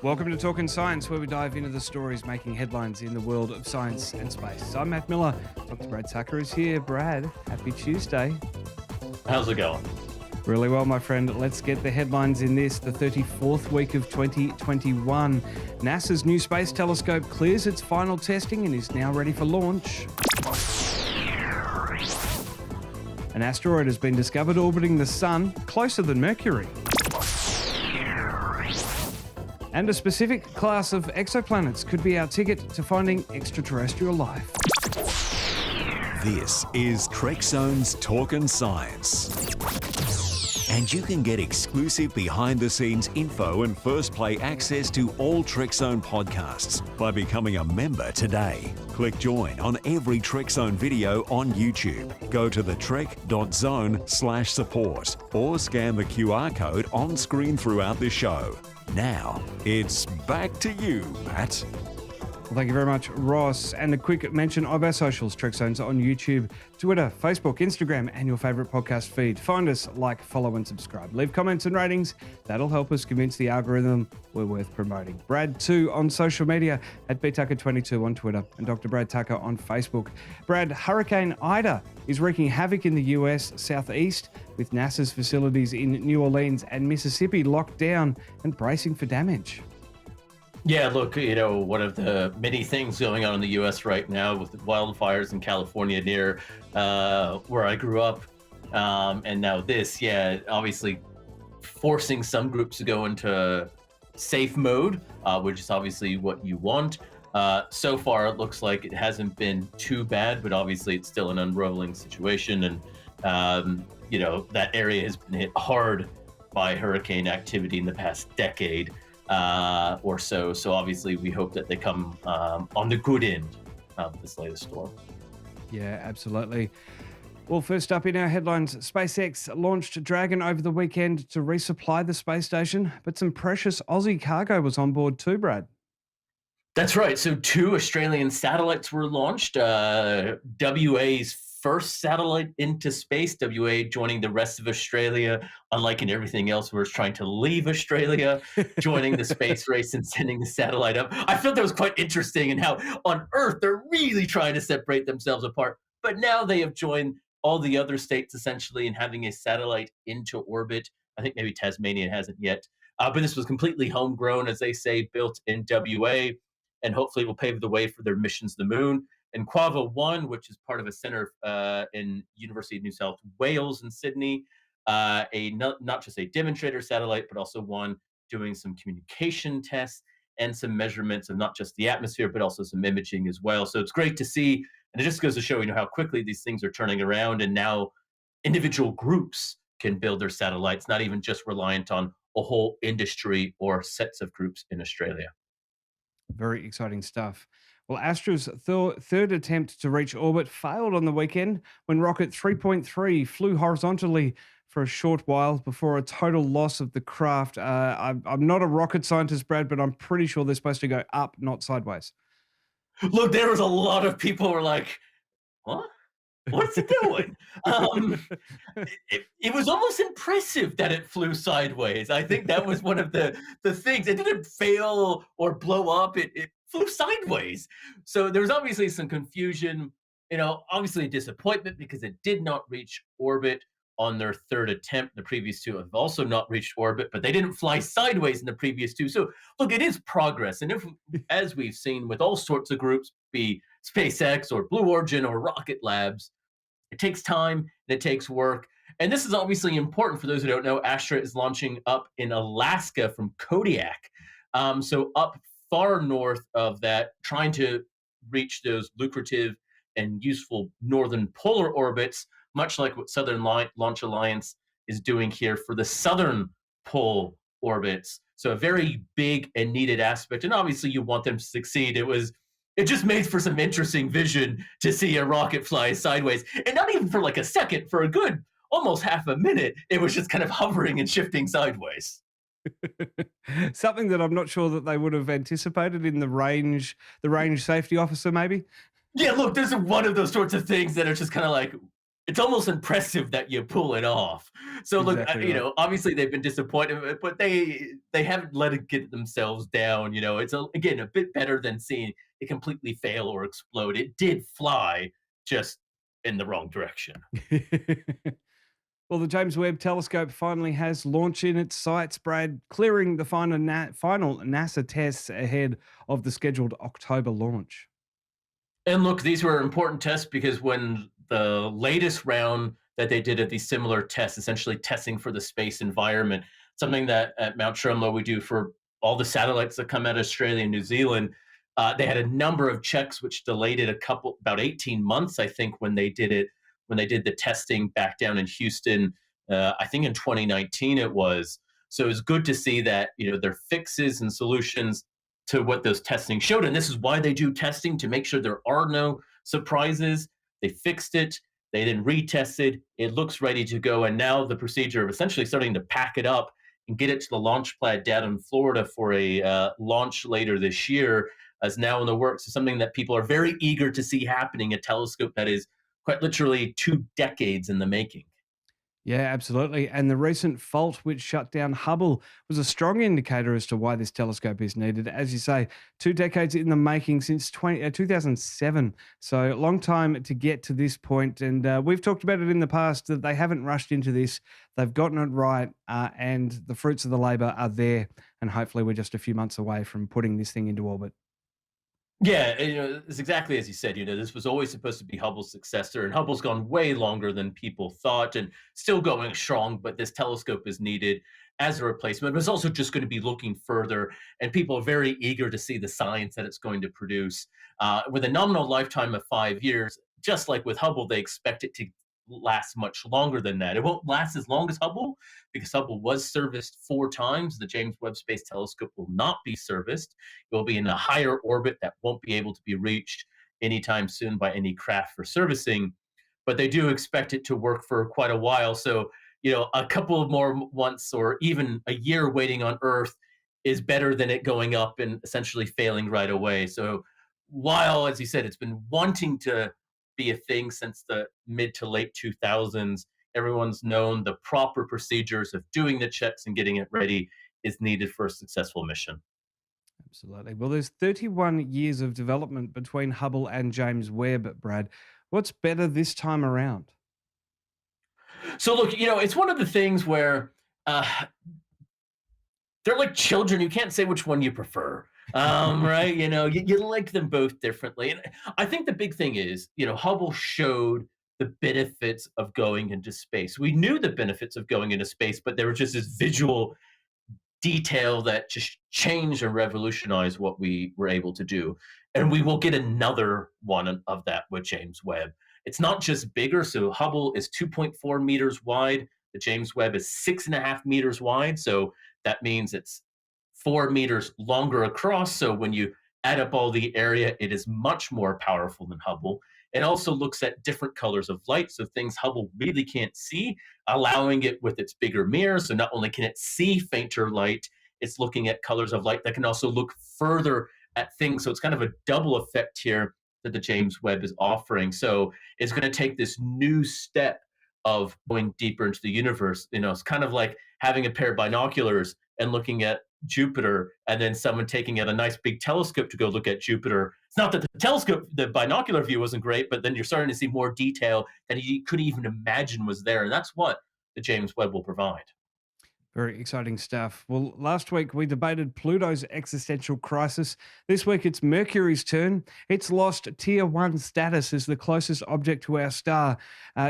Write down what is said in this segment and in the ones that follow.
Welcome to Talkin Science, where we dive into the stories making headlines in the world of science and space. I'm Matt Miller. Dr. Brad Tucker is here. Brad, happy Tuesday. How's it going? Really well, my friend. Let's get the headlines in this. The 34th week of 2021. NASA's new space telescope clears its final testing and is now ready for launch. An asteroid has been discovered orbiting the Sun, closer than Mercury. And a specific class of exoplanets could be our ticket to finding extraterrestrial life. This is Trekzone's Talkin Science. And you can get exclusive behind-the-scenes info and first-play access to all Trekzone podcasts by becoming a member today. Click join on every Trekzone video on YouTube. Go to the trek.zone/support or scan the QR code on screen throughout the show. Now, it's back to you, Matt. Well, thank you very much, Ross. And a quick mention of our socials, Trekzone's on YouTube, Twitter, Facebook, Instagram, and your favourite podcast feed. Find us, like, follow, and subscribe. Leave comments and ratings. That'll help us convince the algorithm we're worth promoting. Brad, too, on social media, at btucker22 on Twitter, and Dr. Brad Tucker on Facebook. Brad, Hurricane Ida is wreaking havoc in the US southeast, with NASA's facilities in New Orleans and Mississippi locked down and bracing for damage. Yeah, look, one of the many things going on in the U.S. right now with the wildfires in California near where I grew up, and now this, obviously forcing some groups to go into safe mode, which is obviously what you want. So far, it looks like it hasn't been too bad, but obviously it's still an unraveling situation, and that area has been hit hard by hurricane activity in the past decade. Or so. So obviously we hope that they come on the good end of this latest storm. Yeah, absolutely. Well, first up in our headlines, SpaceX launched Dragon over the weekend to resupply the space station, but some precious Aussie cargo was on board too, Brad. That's right. So 2 Australian satellites were launched. WA's first satellite into space, WA joining the rest of Australia, unlike in everything else where it's trying to leave Australia, joining the space race and sending the satellite up. I felt that was quite interesting in how on Earth they're really trying to separate themselves apart. But now they have joined all the other states essentially in having a satellite into orbit. I think maybe Tasmania hasn't yet. But this was completely homegrown, as they say, built in WA, and hopefully will pave the way for their missions to the moon. And Quava 1, which is part of a center in University of New South Wales in Sydney, not just a demonstrator satellite, but also one doing some communication tests and some measurements of not just the atmosphere, but also some imaging as well. So it's great to see, and it just goes to show, how quickly these things are turning around, and now individual groups can build their satellites, not even just reliant on a whole industry or sets of groups in Australia. Very exciting stuff. Well, Astra's third attempt to reach orbit failed on the weekend when rocket 3.3 flew horizontally for a short while before a total loss of the craft. I'm not a rocket scientist, Brad, but I'm pretty sure they're supposed to go up, not sideways. Look, there was a lot of people who were like, what? What's it doing? It was almost impressive that it flew sideways. I think that was one of the things. It didn't fail or blow up. It flew sideways. So there was obviously some confusion, obviously a disappointment because it did not reach orbit on their third attempt. The previous 2 have also not reached orbit, but they didn't fly sideways in the previous 2. So look, it is progress. And as we've seen with all sorts of groups, be SpaceX or Blue Origin or Rocket Labs, it takes time and it takes work. And this is obviously important for those who don't know. Astra is launching up in Alaska from Kodiak. So up far north of that, trying to reach those lucrative and useful northern polar orbits, much like what Southern Launch Alliance is doing here for the southern pole orbits. So a very big and needed aspect. And obviously you want them to succeed. It just made for some interesting vision to see a rocket fly sideways. And not even for like a second, for a good almost half a minute, it was just kind of hovering and shifting sideways. Something that I'm not sure that they would have anticipated in the range safety officer, maybe. Yeah, look, there's one of those sorts of things that are just kind of like, it's almost impressive that you pull it off. So look, Exactly right. obviously they've been disappointed, but they haven't let it get themselves down. It's again a bit better than seeing it completely fail or explode. It did fly, just in the wrong direction. Well, the James Webb Telescope finally has launched in its sights, Brad, clearing the final NASA tests ahead of the scheduled October launch. And look, these were important tests because when the latest round that they did of these similar tests, essentially testing for the space environment, something that at Mount Trumlo we do for all the satellites that come out of Australia and New Zealand, they had a number of checks which delayed it about 18 months, I think, when they did it, when they did the testing back down in Houston, I think in 2019 it was. So it's good to see that, their fixes and solutions to what those testing showed. And this is why they do testing, to make sure there are no surprises. They fixed it. They then retested. It looks ready to go. And now the procedure of essentially starting to pack it up and get it to the launch pad down in Florida for a launch later this year is now in the works. It's something that people are very eager to see happening, a telescope that is quite literally 2 decades in the making. Yeah, absolutely. And the recent fault which shut down Hubble was a strong indicator as to why this telescope is needed. As you say, 2 decades in the making since 2007. So a long time to get to this point. And we've talked about it in the past that they haven't rushed into this. They've gotten it right, and the fruits of the labor are there. And hopefully we're just a few months away from putting this thing into orbit. Yeah, and, it's exactly as you said. This was always supposed to be Hubble's successor, and Hubble's gone way longer than people thought, and still going strong. But this telescope is needed as a replacement. But it's also just going to be looking further, and people are very eager to see the science that it's going to produce. With a nominal lifetime of 5 years, just like with Hubble, they expect it to last much longer than that. It won't last as long as Hubble because Hubble was serviced 4 times. The James Webb Space Telescope will not be serviced. It will be in a higher orbit that won't be able to be reached anytime soon by any craft for servicing. But they do expect it to work for quite a while. So, a couple of more months or even a year waiting on Earth is better than it going up and essentially failing right away. So, while, as you said, it's been wanting to be a thing since the mid to late 2000s, everyone's known the proper procedures of doing the checks and getting it ready is needed for a successful mission. Absolutely. Well, there's 31 years of development between Hubble and James Webb, Brad. What's better this time around? So, look, it's one of the things where uh, they're like children. You can't say which one you prefer. Right? You like them both differently. And I think the big thing is, Hubble showed the benefits of going into space. We knew the benefits of going into space, but there was just this visual detail that just changed and revolutionized what we were able to do. And we will get another one of that with James Webb. It's not just bigger. So Hubble is 2.4 meters wide. The James Webb is 6.5 meters wide. So that means it's 4 meters longer across. So when you add up all the area, it is much more powerful than Hubble. It also looks at different colors of light, so things Hubble really can't see, allowing it with its bigger mirror. So not only can it see fainter light, it's looking at colors of light that can also look further at things. So it's kind of a double effect here that the James Webb is offering. So it's going to take this new step of going deeper into the universe. It's kind of like having a pair of binoculars and looking at Jupiter, and then someone taking out a nice big telescope to go look at Jupiter. It's not that the binocular view wasn't great, but then you're starting to see more detail that you couldn't even imagine was there. And that's what the James Webb will provide. Very exciting stuff. Well, last week we debated Pluto's existential crisis. This week it's Mercury's turn. It's lost Tier 1 status as the closest object to our star.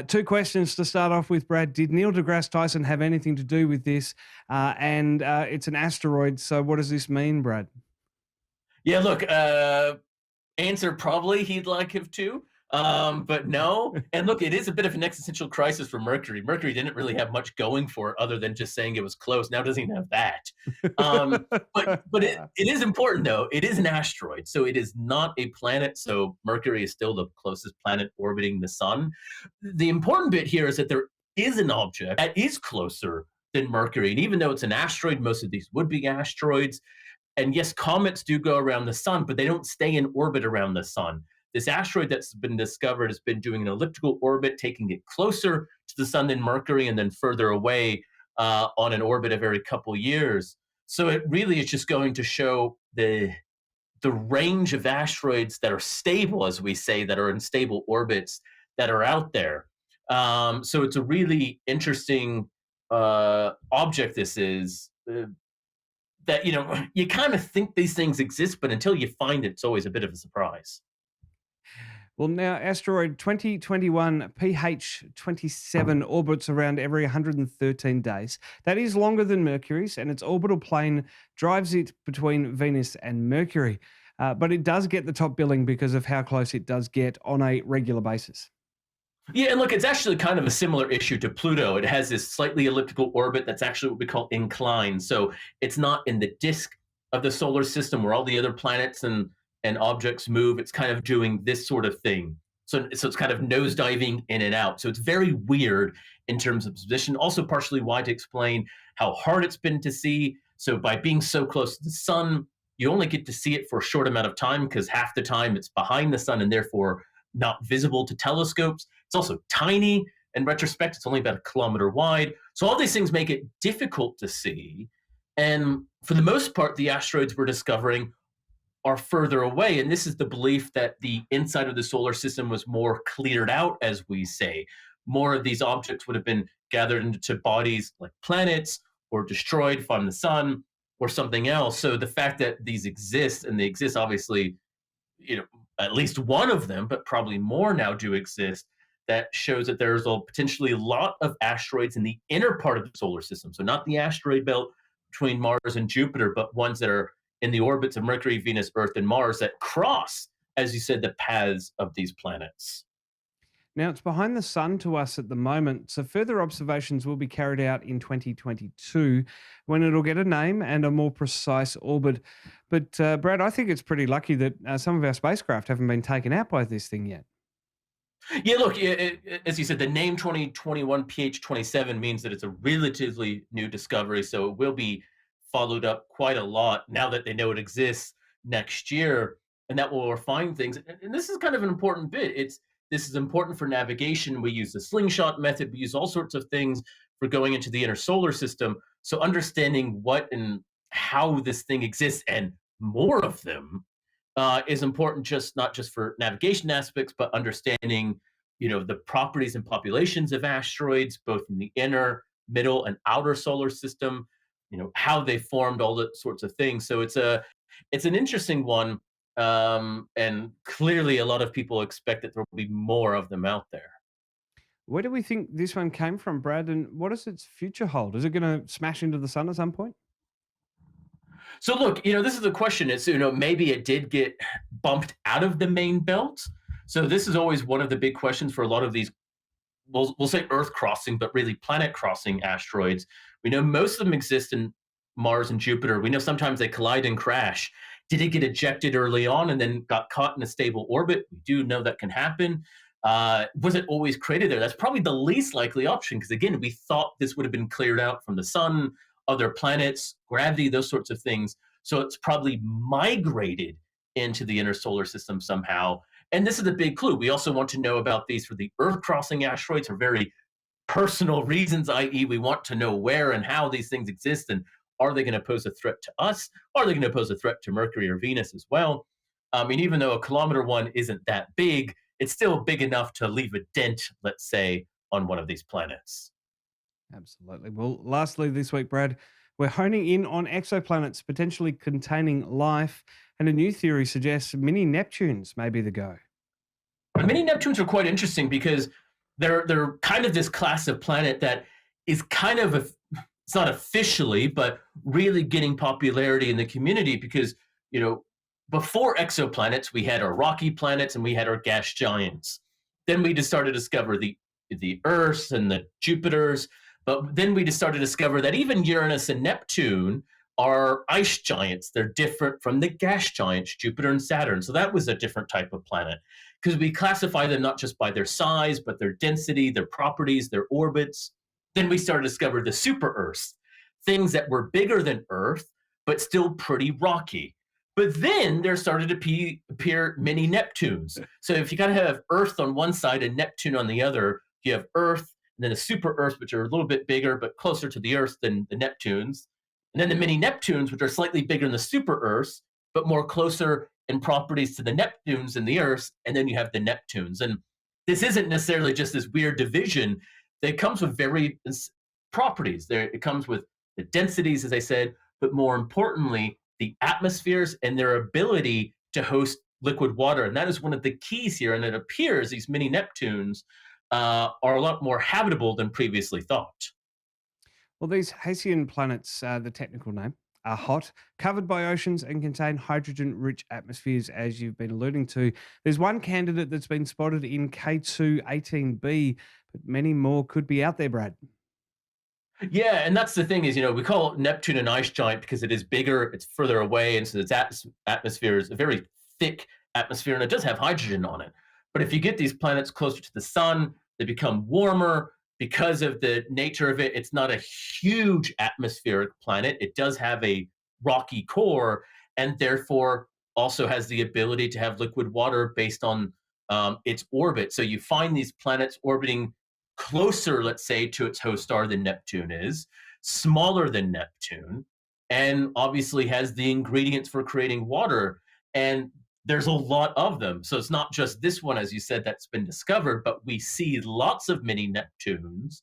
2 questions to start off with, Brad. Did Neil deGrasse Tyson have anything to do with this? And it's an asteroid, so what does this mean, Brad? Yeah, look, answer probably he'd like him to. But no. And look, it is a bit of an existential crisis for Mercury. Mercury didn't really have much going for it other than just saying it was close. Now it doesn't even have that. But it is important, though. It is an asteroid, so it is not a planet. So Mercury is still the closest planet orbiting the sun. The important bit here is that there is an object that is closer than Mercury. And even though it's an asteroid, most of these would be asteroids. And yes, comets do go around the sun, but they don't stay in orbit around the sun. this asteroid that's been discovered has been doing an elliptical orbit, taking it closer to the sun than Mercury and then further away on an orbit every couple years. So it really is just going to show the range of asteroids that are stable, as we say, that are in stable orbits that are out there. So it's a really interesting object. This is that you kind of think these things exist, but until you find it, it's always a bit of a surprise. Well, now asteroid 2021 PH27 orbits around every 113 days. That is longer than Mercury's, and its orbital plane drives it between Venus and Mercury. But it does get the top billing because of how close it does get on a regular basis. Yeah, and look, it's actually kind of a similar issue to Pluto. It has this slightly elliptical orbit that's actually what we call inclined. So it's not in the disk of the solar system where all the other planets and objects move. It's kind of doing this sort of thing. So it's kind of nosediving in and out. So it's very weird in terms of position. Also, partially why to explain how hard it's been to see. So by being so close to the sun, you only get to see it for a short amount of time because half the time it's behind the sun and therefore not visible to telescopes. It's also tiny. In retrospect, it's only about 1 kilometer wide. So all these things make it difficult to see. And for the most part, the asteroids we're discovering are further away. And this is the belief that the inside of the solar system was more cleared out, as we say. More of these objects would have been gathered into bodies like planets or destroyed from the sun or something else. So the fact that these exist, and they exist obviously, at least one of them, but probably more now do exist, that shows that there's potentially a lot of asteroids in the inner part of the solar system. So not the asteroid belt between Mars and Jupiter, but ones that are in the orbits of Mercury, Venus, Earth, and Mars that cross, as you said, the paths of these planets. Now, it's behind the sun to us at the moment, so further observations will be carried out in 2022 when it'll get a name and a more precise orbit. But, Brad, I think it's pretty lucky that some of our spacecraft haven't been taken out by this thing yet. Yeah, look, as you said, the name 2021 PH27 means that it's a relatively new discovery, so it will be followed up quite a lot now that they know it exists next year, and that will refine things. And this is kind of an important bit. This is important for navigation. We use the slingshot method. We use all sorts of things for going into the inner solar system. So understanding what and how this thing exists and more of them is important, not just for navigation aspects, but understanding, the properties and populations of asteroids, both in the inner, middle, and outer solar system. How they formed, all that sorts of things. So it's an interesting one. And clearly a lot of people expect that there will be more of them out there. Where do we think this one came from, Brad, and what does its future hold? Is it going to smash into the sun at some point? So look, this is the question. It's, maybe it did get bumped out of the main belt. So this is always one of the big questions for a lot of these, we'll say Earth crossing, but really planet crossing asteroids. We know most of them exist in Mars and Jupiter. We know sometimes they collide and crash. Did it get ejected early on and then got caught in a stable orbit? We do know that can happen. Was it always created there? That's probably the least likely option because, again, we thought this would have been cleared out from the sun, other planets, gravity, those sorts of things. So it's probably migrated into the inner solar system somehow. And this is a big clue. We also want to know about these for the Earth-crossing asteroids for very personal reasons, i.e. we want to know where and how these things exist and are they going to pose a threat to us? Are they going to pose a threat to Mercury or Venus as well? I mean, even though a kilometer one isn't that big, it's still big enough to leave a dent, let's say, on one of these planets. Absolutely. Well, lastly this week, Brad, we're honing in on exoplanets potentially containing life, and a new theory suggests mini Neptunes may be the go. And mini Neptunes are quite interesting because they're kind of this class of planet that is kind of it's not officially, but really getting popularity in the community because, before exoplanets, we had our rocky planets and we had our gas giants. Then we just started to discover the Earths and the Jupiters. But then we just started to discover that even Uranus and Neptune are ice giants. They're different from the gas giants, Jupiter and Saturn. So that was a different type of planet because we classify them not just by their size, but their density, their properties, their orbits. Then we started to discover the super Earths, things that were bigger than Earth, but still pretty rocky. But then there started to appear mini Neptunes. So if you kind of have Earth on one side and Neptune on the other, you have Earth and then a super Earth, which are a little bit bigger but closer to the Earth than the Neptunes. And then the mini Neptunes, which are slightly bigger than the super Earths, but more closer in properties to the Neptunes and the Earths. And then you have the Neptunes. And this isn't necessarily just this weird division. It comes with various properties. It comes with the densities, as I said, but more importantly, the atmospheres and their ability to host liquid water. And that is one of the keys here. And it appears these mini Neptunes are a lot more habitable than previously thought. Well, these Haitian planets, the technical name, are hot, covered by oceans, and contain hydrogen rich atmospheres, as you've been alluding to. There's one candidate that's been spotted in K2-18b, but many more could be out there, Brad. Yeah, and that's the thing is, we call Neptune an ice giant because it is bigger, it's further away, and so its atmosphere is a very thick atmosphere, and it does have hydrogen on it. But if you get these planets closer to the sun, they become warmer. Because of the nature of it, it's not a huge atmospheric planet. It does have a rocky core, and therefore also has the ability to have liquid water based on its orbit. So you find these planets orbiting closer, let's say, to its host star than Neptune is, smaller than Neptune, and obviously has the ingredients for creating water. And there's a lot of them. So it's not just this one, as you said, that's been discovered, but we see lots of mini Neptunes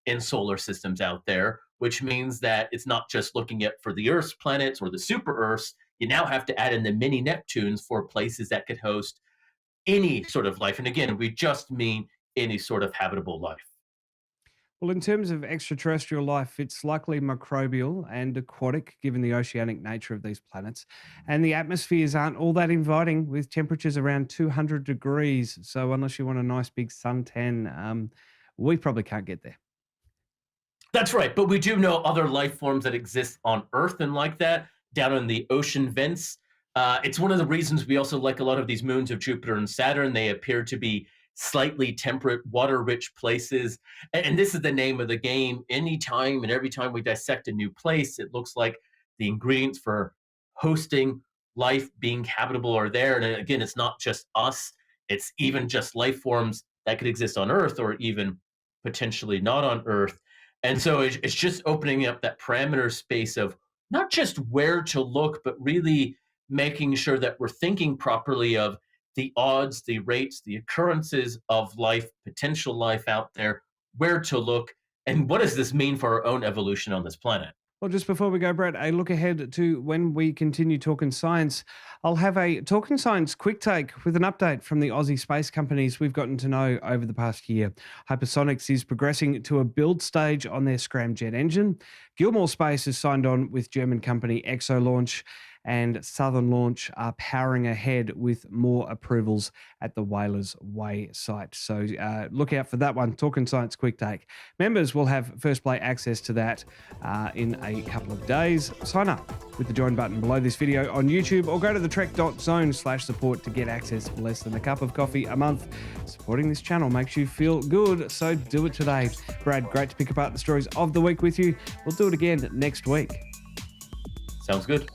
in solar systems out there, which means that it's not just looking at for the Earth's planets or the super Earths. You now have to add in the mini Neptunes for places that could host any sort of life. And again, we just mean any sort of habitable life. Well, in terms of extraterrestrial life, it's likely microbial and aquatic, given the oceanic nature of these planets. And the atmospheres aren't all that inviting, with temperatures around 200 degrees. So, unless you want a nice big suntan, we probably can't get there. That's right. But we do know other life forms that exist on Earth and like that, down in the ocean vents. It's one of the reasons we also like a lot of these moons of Jupiter and Saturn. They appear to be slightly temperate, water-rich places. And this is the name of the game. Anytime and every time we dissect a new place, it looks like the ingredients for hosting life being habitable are there. And again, it's not just us. It's even just life forms that could exist on Earth or even potentially not on Earth. And so it's just opening up that parameter space of not just where to look, but really making sure that we're thinking properly of the odds, the rates, the occurrences of life, potential life out there, where to look, and what does this mean for our own evolution on this planet? Well, just before we go, Brad, a look ahead to when we continue talking science. I'll have a Talkin' Science quick take with an update from the Aussie space companies we've gotten to know over the past year. Hypersonics is progressing to a build stage on their scramjet engine. Gilmore Space has signed on with German company Exolaunch, and Southern Launch are powering ahead with more approvals at the Whalers Way site. So look out for that one, Talkin' Science Quick Take. Members will have first play access to that in a couple of days. Sign up with the join button below this video on YouTube, or go to the trek.zone/support to get access for less than a cup of coffee a month. Supporting this channel makes you feel good, so do it today. Brad, great to pick apart the stories of the week with you. We'll do it again next week. Sounds good.